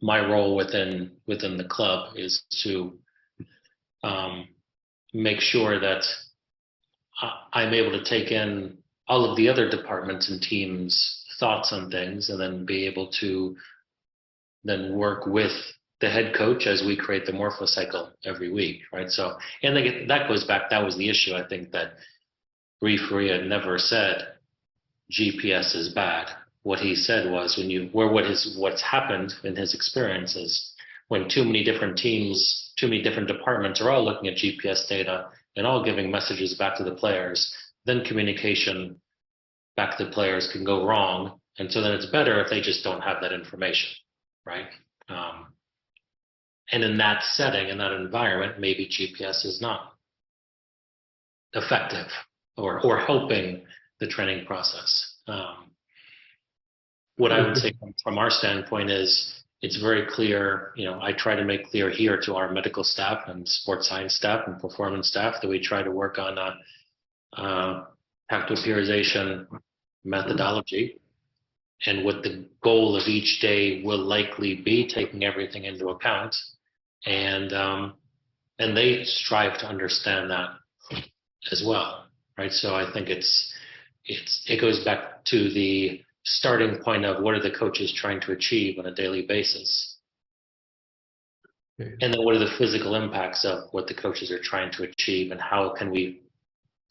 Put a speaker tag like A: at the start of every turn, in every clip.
A: my role within the club is to make sure that I'm able to take in all of the other departments and teams' thoughts on things, and then be able to then work with the head coach as we create the morpho cycle every week, right? So, and that goes back. That was the issue. I think that Referee had never said GPS is bad. What he said was what's happened in his experience is when too many different teams, too many different departments are all looking at GPS data and all giving messages back to the players, then communication back to the players can go wrong. And so then it's better if they just don't have that information, right? And in that setting, in that environment, maybe GPS is not effective or helping the training process. What I would say from our standpoint is it's very clear, I try to make clear here to our medical staff and sports science staff and performance staff that we try to work on a tactical periodization methodology, and what the goal of each day will likely be, taking everything into account. And they strive to understand that as well, right? So I think it goes back to the starting point of what are the coaches trying to achieve on a daily basis, and then what are the physical impacts of what the coaches are trying to achieve, and how can we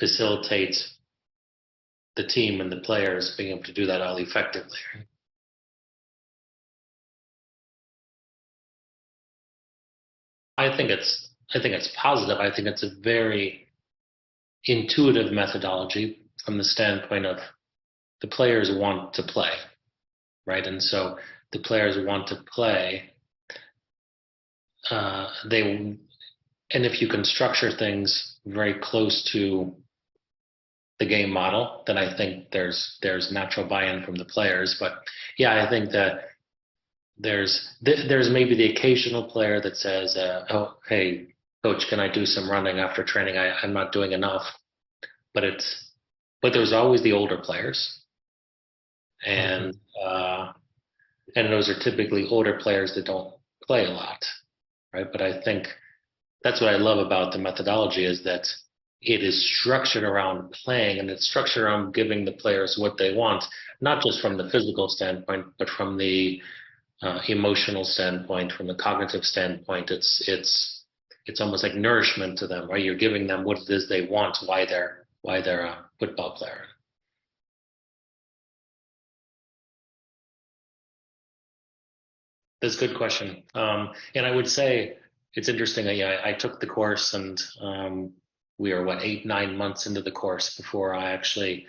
A: facilitate the team and the players being able to do that all effectively. I think it's positive. I think it's a very intuitive methodology from the standpoint of the players want to play, right? And so the players want to play. And if you can structure things very close to the game model, then I think there's natural buy-in from the players. But yeah, I think that there's maybe the occasional player that says, "Oh, hey, coach, can I do some running after training? I'm not doing enough." But there's always the older players, and those are typically older players that don't play a lot, right? But I think that's what I love about the methodology, is that it is structured around playing, and it's structured around giving the players what they want, not just from the physical standpoint, but from the emotional standpoint, from the cognitive standpoint. It's almost like nourishment to them, right? You're giving them what it is they want, why they're a football player. That's a good question. And I would say it's interesting. I took the course, and we were 8-9 months into the course before I actually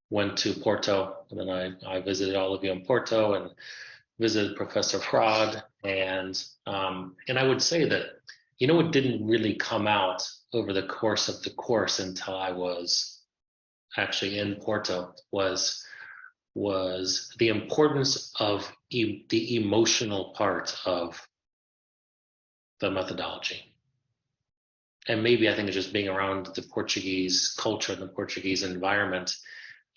A: went to Porto, and then I visited all of you in Porto and visited Professor Fraud, and I would say that it didn't really come out over the course of the course until I was actually in Porto was the importance of the emotional part of the methodology. And maybe I think it's just being around the Portuguese culture and the Portuguese environment,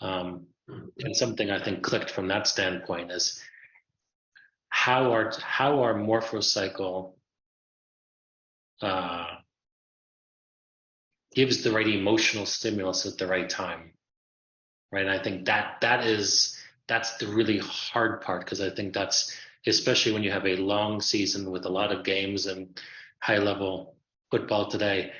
A: and something I think clicked from that standpoint is how our morphocycle gives the right emotional stimulus at the right time, right? And I think that's the really hard part, because I think that's, especially when you have a long season with a lot of games and high level football today,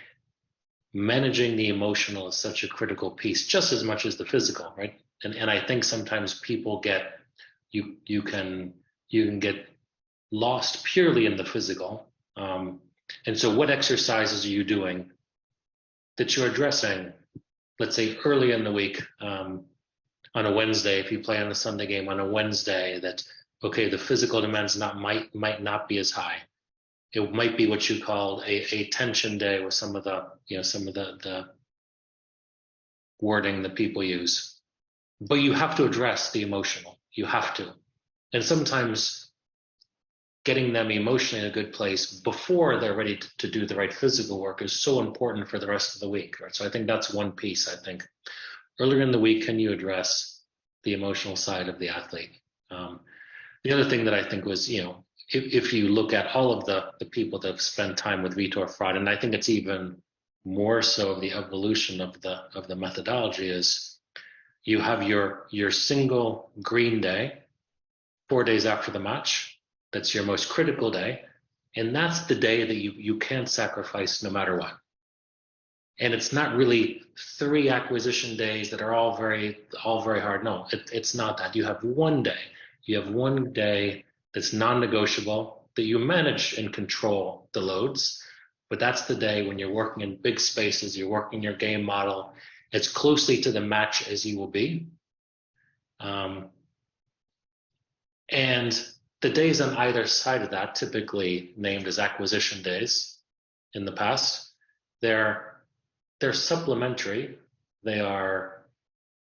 A: managing the emotional is such a critical piece, just as much as the physical, right? And I think sometimes people you can get lost purely in the physical. And so what exercises are you doing that you're addressing, let's say early in the week, on a Wednesday, if you play on a Sunday game on a Wednesday, that, okay, the physical demands might not be as high. It might be what you call a tension day with some of the wording that people use. But you have to address the emotional. You have to. And sometimes getting them emotionally in a good place before they're ready to do the right physical work is so important for the rest of the week, right? So I think that's one piece. I think earlier in the week, can you address the emotional side of the athlete? The other thing that I think was, if you look at all of the people that have spent time with Vitor Fraud, and I think it's even more so the evolution of the methodology is you have your single green day 4 days after the match. That's your most critical day. And that's the day that you can't sacrifice no matter what. And it's not really 3 acquisition days that are all very hard. No, it's not that. You have one day. You have one day that's non-negotiable, that you manage and control the loads. But that's the day when you're working in big spaces, you're working your game model as closely to the match as you will be. And the days on either side of that, typically named as acquisition days in the past, they're supplementary. They are,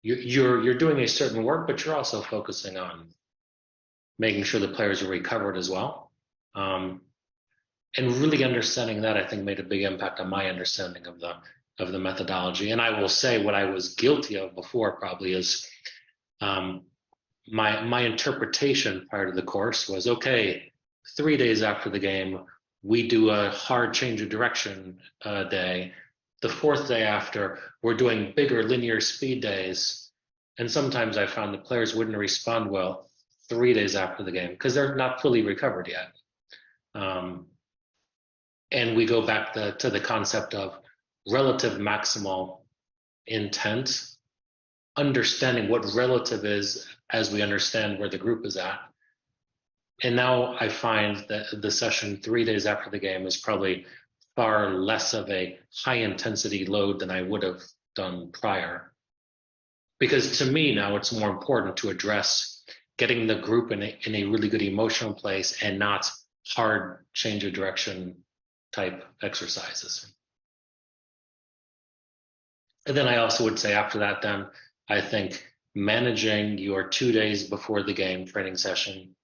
A: you're doing a certain work, but you're also focusing on making sure the players are recovered as well. And really understanding that, I think, made a big impact on my understanding of the methodology. And I will say what I was guilty of before probably is my interpretation prior to the course was, okay, 3 days after the game, we do a hard change of direction day. The 4th day after, we're doing bigger linear speed days. And sometimes I found the players wouldn't respond well 3 days after the game because they're not fully recovered yet. And we go back to the concept of relative maximal intent, understanding what relative is as we understand where the group is at. And now I find that the session 3 days after the game is probably far less of a high intensity load than I would have done prior. Because to me now it's more important to address getting the group in a really good emotional place and not hard change of direction type exercises. And then I also would say after that, then I think managing your 2 days before the game training session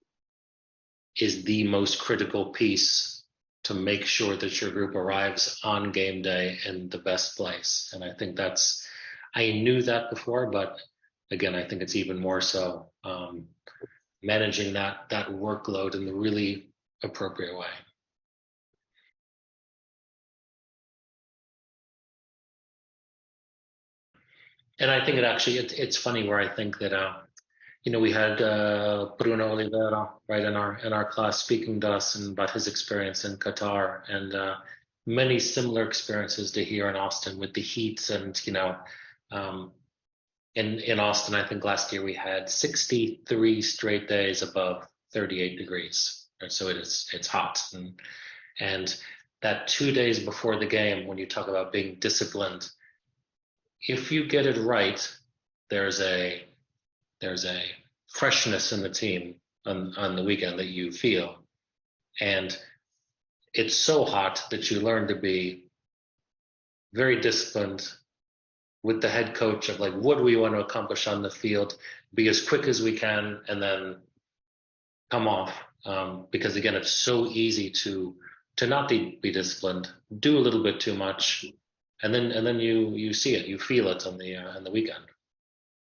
A: is the most critical piece to make sure that your group arrives on game day in the best place. And I think I knew that before, but again, I think it's even more so managing that workload in the really appropriate way. And I think it's funny where I think that we had Bruno Oliveira right in our class speaking to us and about his experience in Qatar and many similar experiences to here in Austin with the heats and in Austin I think last year we had 63 straight days above 38 degrees. Right? So it's hot and that 2 days before the game when you talk about being disciplined. If you get it right, there's a freshness in the team on the weekend that you feel. And it's so hot that you learn to be very disciplined with the head coach of like, what do we want to accomplish on the field? Be as quick as we can and then come off. Because again, it's so easy to not be disciplined, do a little bit too much. And then you see it, you feel it on the weekend.